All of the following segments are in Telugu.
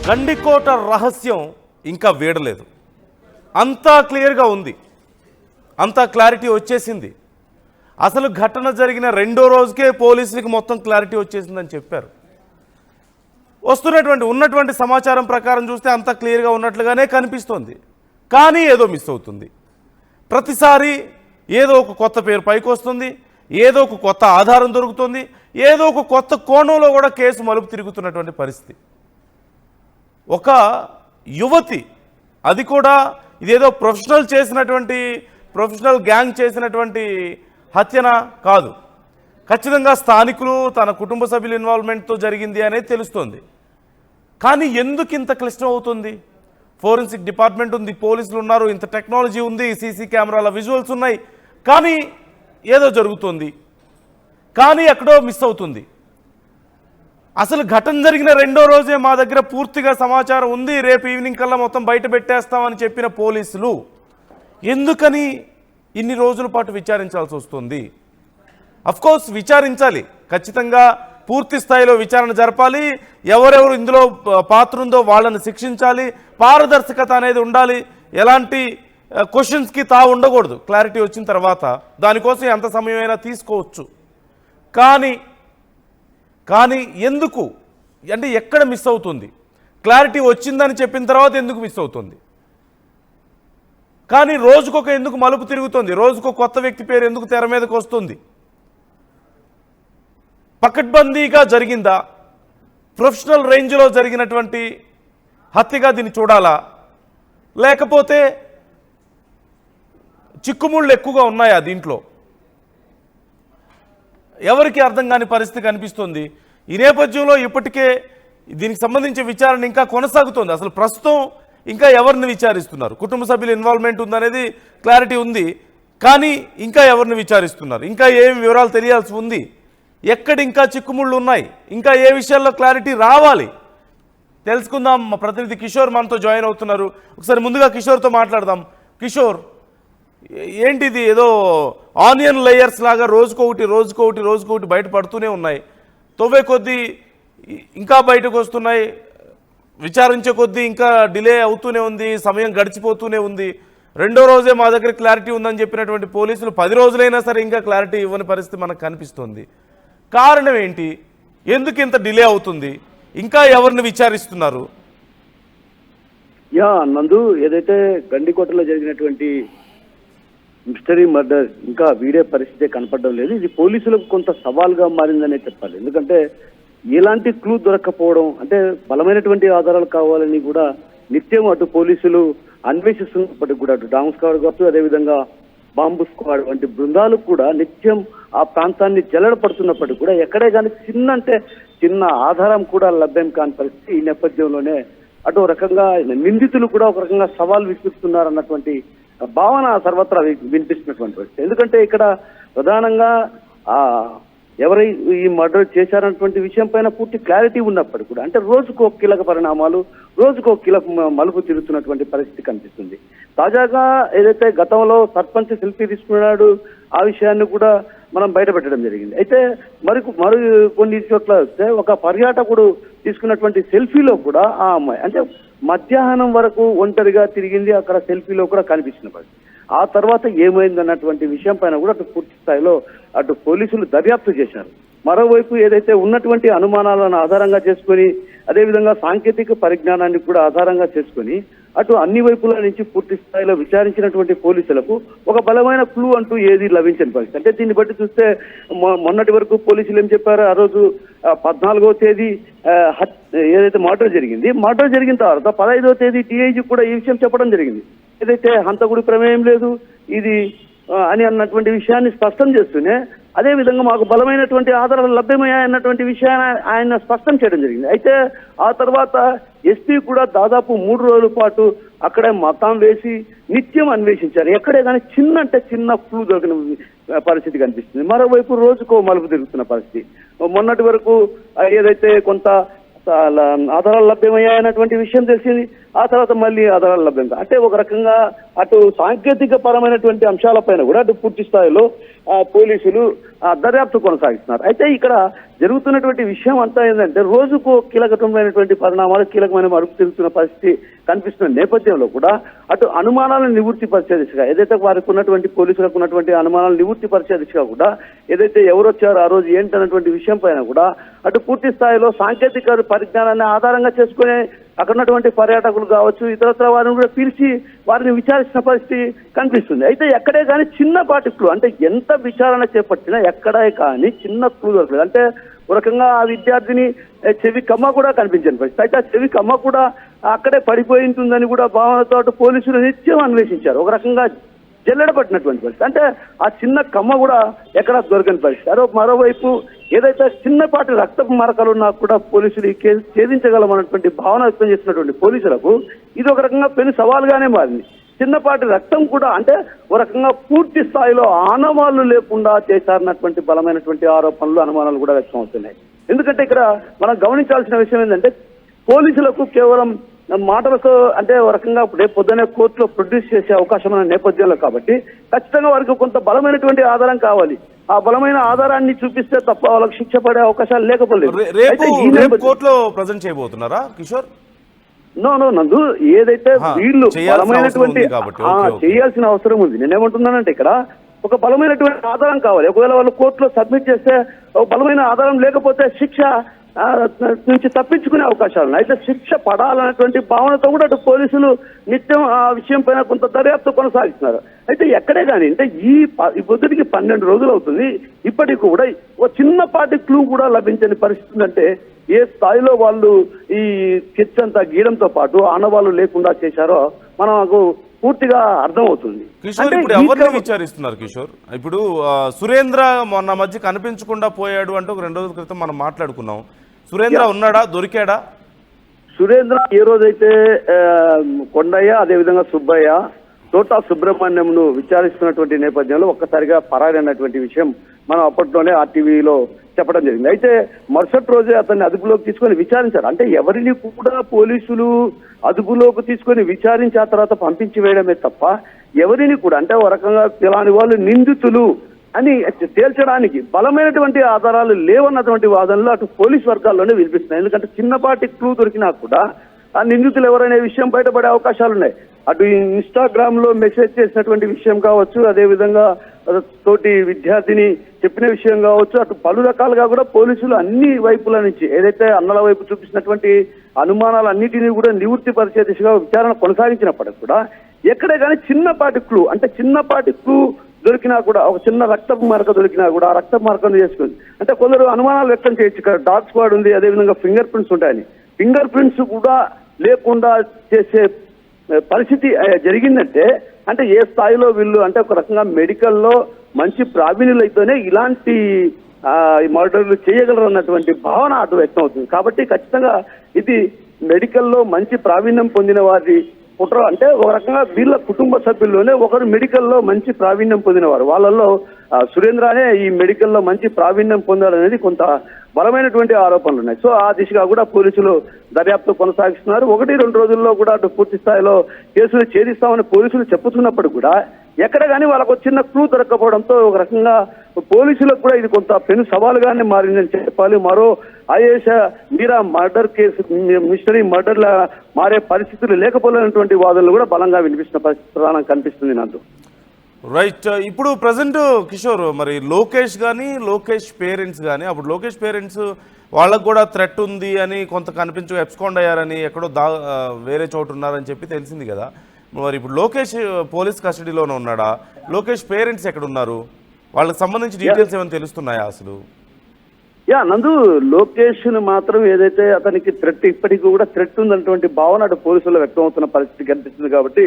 గండికోట రహస్యం ఇంకా వీడలేదు. అంతా క్లియర్గా ఉంది, అంతా క్లారిటీ వచ్చేసింది. అసలు ఘటన జరిగిన రెండో రోజుకే పోలీసులకు మొత్తం క్లారిటీ వచ్చేసిందని చెప్పారు. ఉన్నటువంటి సమాచారం ప్రకారం చూస్తే అంతా క్లియర్గా ఉన్నట్లుగానే కనిపిస్తోంది. కానీ ఏదో మిస్ అవుతుంది. ప్రతిసారి ఏదో ఒక కొత్త పేరు పైకి వస్తుంది, ఏదో ఒక కొత్త ఆధారం దొరుకుతుంది, ఏదో ఒక కొత్త కోణంలో కూడా కేసు మలుపు తిరుగుతున్నటువంటి పరిస్థితి. ఒక యువతి, అది కూడా ఇదేదో ప్రొఫెషనల్ గ్యాంగ్ చేసినటువంటి హత్యన కాదు, ఖచ్చితంగా స్థానికులు తన కుటుంబ సభ్యుల ఇన్వాల్వ్మెంట్తో జరిగింది అనేది తెలుస్తోంది. కానీ ఎందుకు ఇంత క్లిష్టం అవుతుంది? ఫోరెన్సిక్ డిపార్ట్మెంట్ ఉంది, పోలీసులు ఉన్నారు, ఇంత టెక్నాలజీ ఉంది, సీసీ కెమెరాల విజువల్స్ ఉన్నాయి. కానీ ఏదో జరుగుతుంది, కానీ ఎక్కడో మిస్ అవుతుంది. అసలు ఘటన జరిగిన రెండో రోజే మా దగ్గర పూర్తిగా సమాచారం ఉంది, రేపు ఈవినింగ్ కల్లా మొత్తం బయట పెట్టేస్తామని చెప్పిన పోలీసులు ఎందుకని ఇన్ని రోజుల పాటు విచారించాల్సి వస్తుంది? అఫ్కోర్స్ విచారించాలి, ఖచ్చితంగా పూర్తి స్థాయిలో విచారణ జరపాలి. ఎవరెవరు ఇందులో పాత్ర ఉందో వాళ్ళని శిక్షించాలి. పారదర్శకత అనేది ఉండాలి. ఎలాంటి క్వశ్చన్స్కి తా ఉండకూడదు. క్లారిటీ వచ్చిన తర్వాత దానికోసం ఎంత సమయమైనా తీసుకోవచ్చు. కానీ ఎందుకు, అంటే ఎక్కడ మిస్ అవుతుంది? క్లారిటీ వచ్చిందని చెప్పిన తర్వాత ఎందుకు మిస్ అవుతుంది? కానీ రోజుకొక ఎందుకు మలుపు తిరుగుతుంది? రోజుకో కొత్త వ్యక్తి పేరు ఎందుకు తెర మీదకి వస్తుంది? పకడ్బందీగా జరిగిందా? ప్రొఫెషనల్ రేంజ్లో జరిగినటువంటి హత్యగా దీన్ని చూడాలా? లేకపోతే చిక్కుముళ్ళు ఎక్కువగా ఉన్నాయా దీంట్లో? ఎవరికి అర్థం కాని పరిస్థితి కనిపిస్తుంది. ఈ నేపథ్యంలో ఇప్పటికే దీనికి సంబంధించిన విచారణ ఇంకా కొనసాగుతోంది. అసలు ప్రస్తుతం ఇంకా ఎవరిని విచారిస్తున్నారు? కుటుంబ సభ్యుల ఇన్వాల్వ్మెంట్ ఉందనేది క్లారిటీ ఉంది, కానీ ఇంకా ఎవరిని విచారిస్తున్నారు? ఇంకా ఏం వివరాలు తెలియాల్సి ఉంది? ఎక్కడ ఇంకా చిక్కుముళ్ళు ఉన్నాయి? ఇంకా ఏ విషయాల్లో క్లారిటీ రావాలి? తెలుసుకుందాం. మా ప్రతినిధి కిషోర్ మనతో జాయిన్ అవుతున్నారు. ఒకసారి ముందుగా కిషోర్తో మాట్లాడదాం. కిషోర్, ఏంటిది? ఏదో ఆనియన్ లేయర్స్ లాగా రోజుకొకటి బయటపడుతూనే ఉన్నాయి. తవ్వే కొద్దీ ఇంకా బయటకు వస్తున్నాయి, విచారించే కొద్దీ ఇంకా డిలే అవుతూనే ఉంది, సమయం గడిచిపోతూనే ఉంది. రెండో రోజే మా దగ్గర క్లారిటీ ఉందని చెప్పినటువంటి పోలీసులు 10 రోజులైనా సరే ఇంకా క్లారిటీ ఇవ్వని పరిస్థితి మనకు కనిపిస్తుంది. కారణం ఏంటి? ఎందుకు ఇంత డిలే అవుతుంది? ఇంకా ఎవరిని విచారిస్తున్నారు? నందు, ఏదైతే గండికోటలో జరిగినటువంటి మిస్టరీ మర్డర్ ఇంకా వీడే పరిస్థితే కనపడడం లేదు. ఇది పోలీసులకు కొంత సవాల్గా మారిందనే చెప్పాలి. ఎందుకంటే ఎలాంటి క్లూ దొరక్కపోవడం, అంటే బలమైనటువంటి ఆధారాలు కావాలని కూడా నిత్యం అటు పోలీసులు అన్వేషిస్తున్నప్పటికీ కూడా, అటు డామ్ స్క్వాడ్ కావచ్చు, అదేవిధంగా బాంబు స్క్వాడ్ వంటి బృందాలు కూడా నిత్యం ఆ ప్రాంతాన్ని జల్లెడపడుతున్నప్పటికీ కూడా ఎక్కడే కానీ చిన్న ఆధారం కూడా లభ్యం కాని పరిస్థితి. ఈ నేపథ్యంలోనే అటు రకంగా నిందితులు కూడా ఒక రకంగా సవాల్ విసురుతున్నారన్నటువంటి భావన సర్వత్రా వినిపిస్తున్నటువంటి పరిస్థితి. ఎందుకంటే ఇక్కడ ప్రధానంగా ఎవరై ఈ మర్డర్ చేశారన్నటువంటి విషయం పైన పూర్తి క్లారిటీ ఉన్నప్పటికీ కూడా, అంటే రోజుకో కీలక పరిణామాలు, రోజుకో కీలక మలుపు తిరుగుతున్నటువంటి పరిస్థితి కనిపిస్తుంది. తాజాగా ఏదైతే గతంలో సర్పంచ్ సెల్ఫీ తీసుకున్నాడు, ఆ విషయాన్ని కూడా మనం బయటపెట్టడం జరిగింది. అయితే మరి కొన్ని చోట్ల వస్తే ఒక పర్యాటకుడు తీసుకున్నటువంటి సెల్ఫీలో కూడా ఆ అమ్మాయి అంటే మధ్యాహ్నం వరకు ఒంటరిగా తిరిగింది అక్కడ సెల్ఫీలో కూడా కనిపించిన పరిస్థితి. ఆ తర్వాత ఏమైందన్నటువంటి విషయం పైన కూడా అటు పూర్తి స్థాయిలో అటు పోలీసులు దర్యాప్తు చేశారు. మరోవైపు ఏదైతే ఉన్నటువంటి అనుమానాలను ఆధారంగా చేసుకొని, అదేవిధంగా సాంకేతిక పరిజ్ఞానాన్ని కూడా ఆధారంగా చేసుకొని అటు అన్ని వైపుల నుంచి పూర్తి స్థాయిలో విచారించినటువంటి పోలీసులకు ఒక బలమైన క్లూ అంటూ ఏది లభించని పరిస్థితి. అంటే దీన్ని బట్టి చూస్తే మొన్నటి వరకు పోలీసులు ఏం చెప్పారు? ఆ రోజు 14వ తేదీ ఏదైతే మర్డర్ జరిగిన తర్వాత 15వ తేదీ DIG కూడా ఈ విషయం చెప్పడం జరిగింది. ఏదైతే హంతకుడి ప్రమేయం లేదు ఇది అని అన్నటువంటి విషయాన్ని స్పష్టం చేస్తూనే, అదేవిధంగా మాకు బలమైనటువంటి ఆధారాలు లభ్యమయ్యాయన్నటువంటి విషయాన్ని ఆయన స్పష్టం చేయడం జరిగింది. అయితే ఆ తర్వాత SP కూడా దాదాపు 3 రోజుల పాటు అక్కడే మతం వేసి నిత్యం అన్వేషించారు. ఎక్కడే కానీ చిన్న క్లూ దొరికిన పరిస్థితి కనిపిస్తుంది. మరోవైపు రోజుకో మలుపు తిరుగుతున్న పరిస్థితి. మొన్నటి వరకు ఏదైతే కొంత ఆధారాలు లభ్యమయ్యాయన్నటువంటి విషయం తెలిసింది. ఆ తర్వాత మళ్ళీ ఆధారాలు లభ్యంగా అంటే ఒక రకంగా అటు సాంకేతిక పరమైనటువంటి అంశాలపైన కూడా అటు పూర్తి స్థాయిలో పోలీసులు దర్యాప్తు కొనసాగిస్తున్నారు. అయితే ఇక్కడ జరుగుతున్నటువంటి విషయం అంతా ఏంటంటే రోజుకు కీలకమైనటువంటి పరిణామాలు కీలకమైన మరుపు తిరుగుతున్న పరిస్థితి కనిపిస్తున్న నేపథ్యంలో కూడా అటు అనుమానాలను నివృత్తి పరిచే దిశగా ఏదైతే వారికి ఉన్నటువంటి పోలీసులకు ఉన్నటువంటి అనుమానాలను నివృత్తి పరిచే దిశగా కూడా ఏదైతే ఎవరు వచ్చారో ఆ రోజు ఏంటన్నటువంటి విషయం పైన కూడా అటు పూర్తి స్థాయిలో సాంకేతిక పరిజ్ఞానాన్ని ఆధారంగా చేసుకునే అక్కడ ఉన్నటువంటి పర్యాటకులు కావచ్చు ఇతరత్ర వారిని కూడా పిలిచి వారిని విచారించిన పరిస్థితి కనిపిస్తుంది. అయితే ఎక్కడే కానీ చిన్నపాటి క్లూ అంటే ఎంత విచారణ చేపట్టినా ఎక్కడే కానీ చిన్న క్లూ దొరకలేదు. అంటే ఒక రకంగా ఆ విద్యార్థిని చెవి కమ్మ కూడా కనిపించని పరిస్థితి. అయితే ఆ చెవి కమ్మ కూడా అక్కడే పడిపోయి ఉంటుందని కూడా భావనతో అటు పోలీసులు నిత్యం అన్వేషించారు. ఒక రకంగా జల్లెడ పట్టినటువంటి పరిస్థితి. అంటే ఆ చిన్న కమ్మ కూడా ఎక్కడ దొరకని పరిస్థితి. మరోవైపు ఏదైతే చిన్నపాటి రక్తపు మరకలున్నా కూడా పోలీసులు ఈ కేసు ఛేదించగలమన్నటువంటి భావన వ్యక్తం చేసినటువంటి పోలీసులకు ఇది ఒక రకంగా పెను సవాల్గానే మారింది. చిన్నపాటి రక్తం కూడా అంటే ఒక రకంగా పూర్తి స్థాయిలో ఆనవాళ్లు లేకుండా చేశారన్నటువంటి బలమైనటువంటి ఆరోపణలు అనుమానాలు కూడా వ్యక్తం అవుతున్నాయి. ఎందుకంటే ఇక్కడ మనం గమనించాల్సిన విషయం ఏంటంటే పోలీసులకు కేవలం మాటలతో అంటే ఒక రకంగా రేపు పొద్దునే కోర్టులో ప్రొడ్యూస్ చేసే అవకాశం ఉన్న నేపథ్యంలో కాబట్టి ఖచ్చితంగా వారికి కొంత బలమైనటువంటి ఆధారం కావాలి. ఆ బలమైన ఆధారాన్ని చూపిస్తే తప్ప వాళ్ళకి శిక్ష పడే అవకాశాలు లేకపోలేదు. కోర్టులో ప్రజెంట్ చేయబోతున్నారా కిషోర్? నో నందు ఏదైతే వీళ్ళు బలమైనటువంటి చేయాల్సిన అవసరం ఉంది. నేనేమంటున్నానంటే ఇక్కడ ఒక బలమైనటువంటి ఆధారం కావాలి. ఒకవేళ వాళ్ళు కోర్టులో సబ్మిట్ చేస్తే ఒక బలమైన ఆధారం లేకపోతే శిక్ష నుంచి తప్పించుకునే అవకాశాలు ఉన్నాయి. అయితే శిక్ష పడాలనేటువంటి భావనతో కూడా అటు పోలీసులు నిత్యం ఆ విషయం పైన కొంత దర్యాప్తు కొనసాగిస్తున్నారు. అయితే ఎక్కడే కానీ అంటే ఈ పొద్దుటికి 12 రోజులు అవుతుంది. ఇప్పటికి కూడా ఒక చిన్నపాటి క్లూ కూడా లభించని పరిస్థితి. అంటే ఏ స్థాయిలో వాళ్ళు ఈ కిచ్ అంతా గీయడంతో పాటు ఆనవాళ్ళు లేకుండా చేశారో మనకు పూర్తిగా అర్థమవుతుంది. కిషోర్ ఇప్పుడు ఎవరిని విచారిస్తున్నారు కిషోర్? ఇప్పుడు సురేంద్ర మొన్న మధ్య కనిపించకుండా పోయాడు అంటూ 2 రోజుల క్రితం మనం మాట్లాడుకున్నాం. సురేంద్ర ఉన్నాడా? దొరికాడా? సురేంద్ర ఏ రోజైతే కొండయ్య అదేవిధంగా సుబ్బయ్య తోటా సుబ్రహ్మణ్యంను విచారిస్తున్నటువంటి నేపథ్యంలో ఒక్కసారిగా పరారి అన్నటువంటి విషయం మనం అప్పట్లోనే ఆర్టీవీలో చెప్పడం జరిగింది. అయితే మరుసటి రోజే అతన్ని అదుపులోకి తీసుకొని విచారించారు. అంటే ఎవరిని కూడా పోలీసులు అదుపులోకి తీసుకొని విచారించి ఆ తర్వాత పంపించి వేయడమే తప్ప ఎవరిని కూడా అంటే ఒక రకంగా ఇలాంటి వాళ్ళు నిందితులు అని తేల్చడానికి బలమైనటువంటి ఆధారాలు లేవన్నటువంటి వాదనలు అటు పోలీస్ వర్గాల్లోనే వినిపిస్తున్నాయి. ఎందుకంటే చిన్నపాటి క్లూ దొరికినా కూడా ఆ నిందితులు ఎవరనే విషయం బయటపడే అవకాశాలు ఉన్నాయి. అటు ఇన్స్టాగ్రామ్ లో మెసేజ్ చేసినటువంటి విషయం కావచ్చు, అదేవిధంగా తోటి విద్యార్థిని చెప్పిన విషయం కావచ్చు, అటు పలు రకాలుగా కూడా పోలీసులు అన్ని వైపుల నుంచి ఏదైతే అన్నల వైపు చూపించినటువంటి అనుమానాలన్నిటినీ కూడా నివృత్తి పరిచే దిశగా విచారణ కొనసాగించినప్పటికీ కూడా ఎక్కడే కానీ చిన్నపాటి క్లూ అంటే చిన్నపాటి క్లూ దొరికినా కూడా ఒక చిన్న రక్తపు మరక దొరికినా కూడా ఆ రక్తపు మరకను చేసుకుంది. అంటే కొందరు అనుమానాలు వ్యక్తం చేయొచ్చు. ఇక్కడ డాగ్ స్క్వాడ్ ఉంది, అదేవిధంగా ఫింగర్ ప్రింట్స్ ఉంటాయని. ఫింగర్ ప్రింట్స్ కూడా లేకుండా చేసే పరిస్థితి జరిగిందంటే అంటే ఏ స్థాయిలో వీళ్ళు అంటే ఒక రకంగా మెడికల్లో మంచి ప్రావీణ్యులైతేనే ఇలాంటి మర్డర్లు చేయగలరు అన్నటువంటి భావన అటు వ్యక్తం అవుతుంది. కాబట్టి ఖచ్చితంగా ఇది మెడికల్లో మంచి ప్రావీణ్యం పొందిన వారి కుట్ర అంటే ఒక రకంగా వీళ్ళ కుటుంబ సభ్యుల్లోనే ఒకరు మెడికల్లో మంచి ప్రావీణ్యం పొందినవారు. వాళ్ళల్లో సురేంద్రనే ఈ మెడికల్లో మంచి ప్రావీణ్యం పొందాలనేది కొంత బలమైనటువంటి ఆరోపణలు ఉన్నాయి. సో ఆ దిశగా కూడా పోలీసులు దర్యాప్తు కొనసాగిస్తున్నారు. 1-2 రోజుల్లో కూడా అటు పూర్తి స్థాయిలో కేసులు ఛేదిస్తామని పోలీసులు చెప్పుతున్నప్పుడు కూడా ఎక్కడ కానీ వాళ్ళకు చిన్న క్లూ దొరకపోవడంతో ఒక రకంగా పోలీసులకు కూడా ఇది కొంత పెను సవాలుగానే మారిందని చెప్పాలి. మరో ఆయేష మీరా మర్డర్ కేసు మిస్టరీ మర్డర్ల మారే పరిస్థితులు లేకపోలేనటువంటి వాదనలు కూడా బలంగా వినిపిస్తున్న పరిస్థితి ప్రధానంగా కనిపిస్తుంది నాకు. రైట్. ఇప్పుడు ప్రజెంట్ కిషోర్ మరి లోకేష్ కానీ లోకేష్ పేరెంట్స్ కానీ అప్పుడు లోకేష్ పేరెంట్స్ వాళ్ళకు కూడా థ్రెట్ ఉంది అని కొంత కనిపించు ఎబ్స్కాండ్ అయ్యారని ఎక్కడో వేరే చోటు ఉన్నారని చెప్పి తెలిసింది కదా. మరి ఇప్పుడు లోకేష్ పోలీస్ కస్టడీలోనే ఉన్నాడా? లోకేష్ పేరెంట్స్ ఎక్కడ ఉన్నారు? వాళ్ళకి సంబంధించి డీటెయిల్స్ ఏమైనా తెలుస్తున్నాయా అసలు? నందు లోకేష్ ను మాత్రం ఏదైతే అతనికి థ్రెట్ ఇప్పటికీ కూడా థ్రెట్ ఉందన్నటువంటి భావన అటు పోలీసుల్లో వ్యక్తం అవుతున్న పరిస్థితి కనిపిస్తుంది. కాబట్టి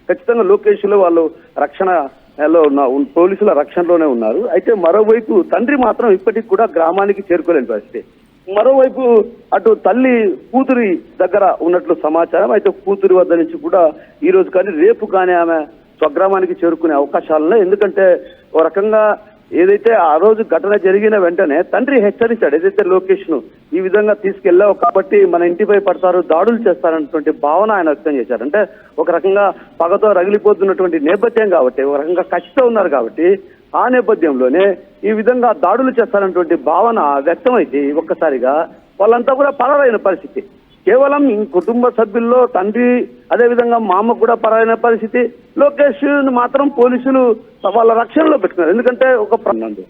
ఖచ్చితంగా లోకేష్ లో వాళ్ళు రక్షణలో పోలీసుల రక్షణలోనే ఉన్నారు. అయితే మరోవైపు తండ్రి మాత్రం ఇప్పటికి కూడా గ్రామానికి చేరుకోలేని పరిస్థితి. మరోవైపు అటు తల్లి కూతురి దగ్గర ఉన్నట్లు సమాచారం. అయితే కూతురి వద్ద నుంచి కూడా ఈ రోజు కానీ రేపు కానీ ఆమె స్వగ్రామానికి చేరుకునే అవకాశాలున్నాయి. ఎందుకంటే ఒక రకంగా ఏదైతే ఆ రోజు ఘటన జరిగిన వెంటనే తండ్రి హెచ్చరించాడు, ఏదైతే లోకేష్ ను ఈ విధంగా తీసుకెళ్లావు కాబట్టి మన ఇంటిపై పడతారు, దాడులు చేస్తారన్నటువంటి భావన ఆయన వ్యక్తం చేశారు. అంటే ఒక రకంగా పగతో రగిలిపోతున్నటువంటి నేపథ్యం కాబట్టి, ఒక రకంగా కసితో ఉన్నారు కాబట్టి ఆ నేపథ్యంలోనే ఈ విధంగా దాడులు చేస్తారన్నటువంటి భావన వ్యక్తమైతే ఒక్కసారిగా వాళ్ళంతా కూడా పరారైన పరిస్థితి. కేవలం కుటుంబ సభ్యుల్లో తండ్రి, అదేవిధంగా మా అమ్మ కూడా పరారైన పరిస్థితి. లోకేష్ మాత్రం పోలీసులు వాళ్ళ రక్షణలో పెట్టుకున్నారు, ఎందుకంటే ఒక ప్రాణంది.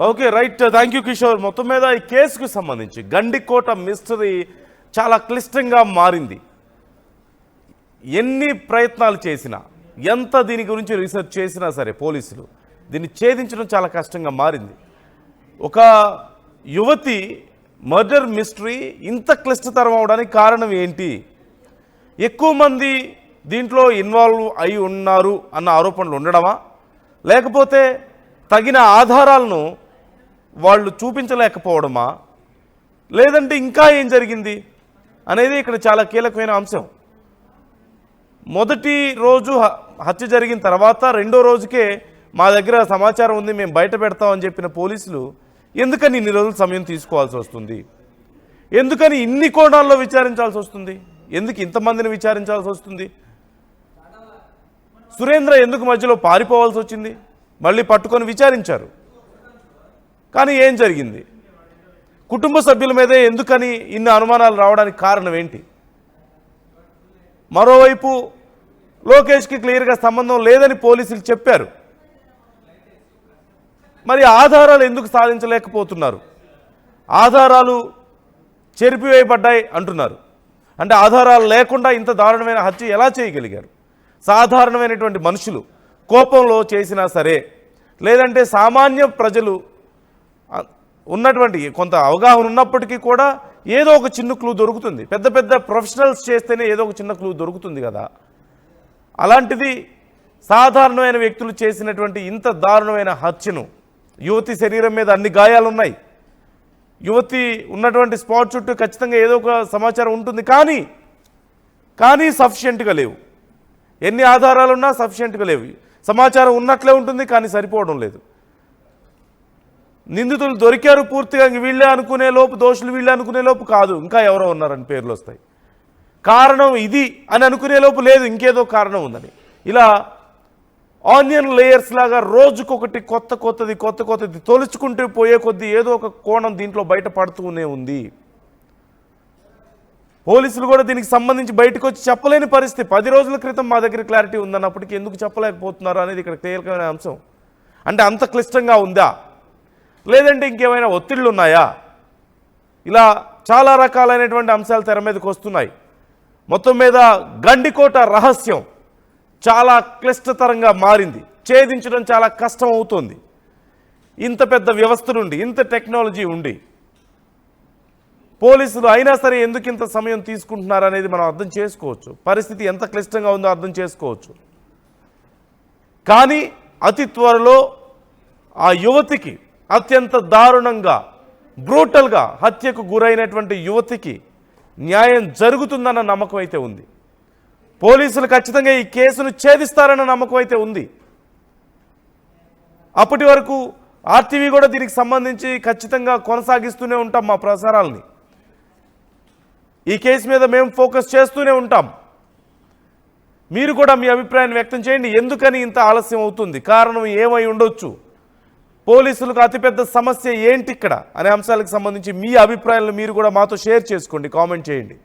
Okay, right, thank you Kishore. మొత్తం మీద ఈ కేసుకు సంబంధించి గండికోట మిస్టరీ చాలా క్లిష్టంగా మారింది. ఎన్ని ప్రయత్నాలు చేసినా, ఎంత దీని గురించి రీసెర్చ్ చేసినా సరే పోలీసులు దీన్ని ఛేదించడం చాలా కష్టంగా మారింది. ఒక యువతి మర్డర్ మిస్టరీ ఇంత క్లిష్టతరం అవడానికి కారణం ఏంటి? ఎక్కువ మంది దీంట్లో ఇన్వాల్వ్ అయి ఉన్నారు అన్న ఆరోపణలు ఉండడమా, లేకపోతే తగిన ఆధారాలను వాళ్ళు చూపించలేకపోవడమా, లేదంటే ఇంకా ఏం జరిగింది అనేది ఇక్కడ చాలా కీలకమైన అంశం. మొదటి రోజు హత్య జరిగిన తర్వాత రెండో రోజుకే మా దగ్గర సమాచారం ఉంది, మేము బయట పెడతామని చెప్పిన పోలీసులు ఎందుకని ఇన్ని రోజులు సమయం తీసుకోవాల్సి వస్తుంది? ఎందుకని ఇన్ని కోణాల్లో విచారించాల్సి వస్తుంది? ఎందుకు ఇంతమందిని విచారించాల్సి వస్తుంది? సురేంద్ర ఎందుకు మధ్యలో పారిపోవాల్సి వచ్చింది? మళ్ళీ పట్టుకొని విచారించారు, కానీ ఏం జరిగింది? కుటుంబ సభ్యుల మీదే ఎందుకని ఇన్ని అనుమానాలు రావడానికి కారణం ఏంటి? మరోవైపు లోకేష్కి క్లియర్గా సంబంధం లేదని పోలీసులు చెప్పారు, మరి ఆధారాలు ఎందుకు సాధించలేకపోతున్నారు? ఆధారాలు చెరిపివేయబడ్డాయి అంటున్నారు. అంటే ఆధారాలు లేకుండా ఇంత దారుణమైన హత్య ఎలా చేయగలిగారు? సాధారణమైనటువంటి మనుషులు కోపంలో చేసినా సరే, లేదంటే సామాన్య ప్రజలు ఉన్నటువంటి కొంత అవగాహన ఉన్నప్పటికీ కూడా ఏదో ఒక చిన్న క్లూ దొరుకుతుంది. పెద్ద పెద్ద ప్రొఫెషనల్స్ చేస్తేనే ఏదో ఒక చిన్న క్లూ దొరుకుతుంది కదా. అలాంటిది సాధారణమైన వ్యక్తులు చేసినటువంటి ఇంత దారుణమైన హత్యను, యువతి శరీరం మీద అన్ని గాయాలున్నాయి, యువతి ఉన్నటువంటి స్పాట్ చుట్టూ ఖచ్చితంగా ఏదో ఒక సమాచారం ఉంటుంది, కానీ సఫిషియెంట్గా లేవు. ఎన్ని ఆధారాలున్నా సఫిషియెంట్గా లేవు. సమాచారం ఉన్నట్లే ఉంటుంది, కానీ సరిపోవడం లేదు. నిందితులు దొరికారు పూర్తిగా, వీళ్ళే అనుకునే లోపు, దోషులు వీళ్ళే అనుకునే లోపు కాదు, ఇంకా ఎవరో ఉన్నారని పేర్లు వస్తాయి. కారణం ఇది అని అనుకునే లోపు లేదు, ఇంకేదో కారణం ఉందని. ఇలా ఆనియన్ లేయర్స్ లాగా రోజుకొకటి కొత్తది తొలుచుకుంటూ పోయే కొద్దీ ఏదో ఒక కోణం దీంట్లో బయటపడుతూనే ఉంది. పోలీసులు కూడా దీనికి సంబంధించి బయటకు వచ్చి చెప్పలేని పరిస్థితి. 10 రోజుల క్రితం మా దగ్గర క్లారిటీ ఉందన్నప్పటికీ ఎందుకు చెప్పలేకపోతున్నారు అనేది ఇక్కడ కీలకమైన అంశం. అంటే అంత క్లిష్టంగా ఉందా, లేదంటే ఇంకేమైనా ఒత్తిళ్లు ఉన్నాయా? ఇలా చాలా రకాలైనటువంటి అంశాలు తెర మీదకి వస్తున్నాయి. మొత్తం మీద గండికోట రహస్యం చాలా క్లిష్టతరంగా మారింది, ఛేదించడం చాలా కష్టం అవుతుంది. ఇంత పెద్ద వ్యవస్థ నుండి, ఇంత టెక్నాలజీ ఉండి పోలీసులు అయినా సరే ఎందుకు ఇంత సమయం తీసుకుంటున్నారు అనేది మనం అర్థం చేసుకోవచ్చు. పరిస్థితి ఎంత క్లిష్టంగా ఉందో అర్థం చేసుకోవచ్చు. కానీ అతి త్వరలో ఆ యువతికి, అత్యంత దారుణంగా బ్రూటల్గా హత్యకు గురైనటువంటి యువతికి న్యాయం జరుగుతుందన్న నమ్మకం అయితే ఉంది. పోలీసులు ఖచ్చితంగా ఈ కేసును ఛేదిస్తారన్న నమ్మకం అయితే ఉంది. అప్పటి వరకు ఆర్టీవీ కూడా దీనికి సంబంధించి ఖచ్చితంగా కొనసాగిస్తూనే ఉంటాం మా ప్రసారాలని. ఈ కేసు మీద మేము ఫోకస్ చేస్తూనే ఉంటాం. మీరు కూడా మీ అభిప్రాయాన్ని వ్యక్తం చేయండి. ఎందుకని ఇంత ఆలస్యం అవుతుంది, కారణం ఏమై ఉండొచ్చు, పోలీసులకు అతిపెద్ద సమస్య ఏంటి ఇక్కడ అనే అంశాలకు సంబంధించి మీ అభిప్రాయాలను మీరు కూడా మాతో షేర్ చేసుకోండి, కామెంట్ చేయండి.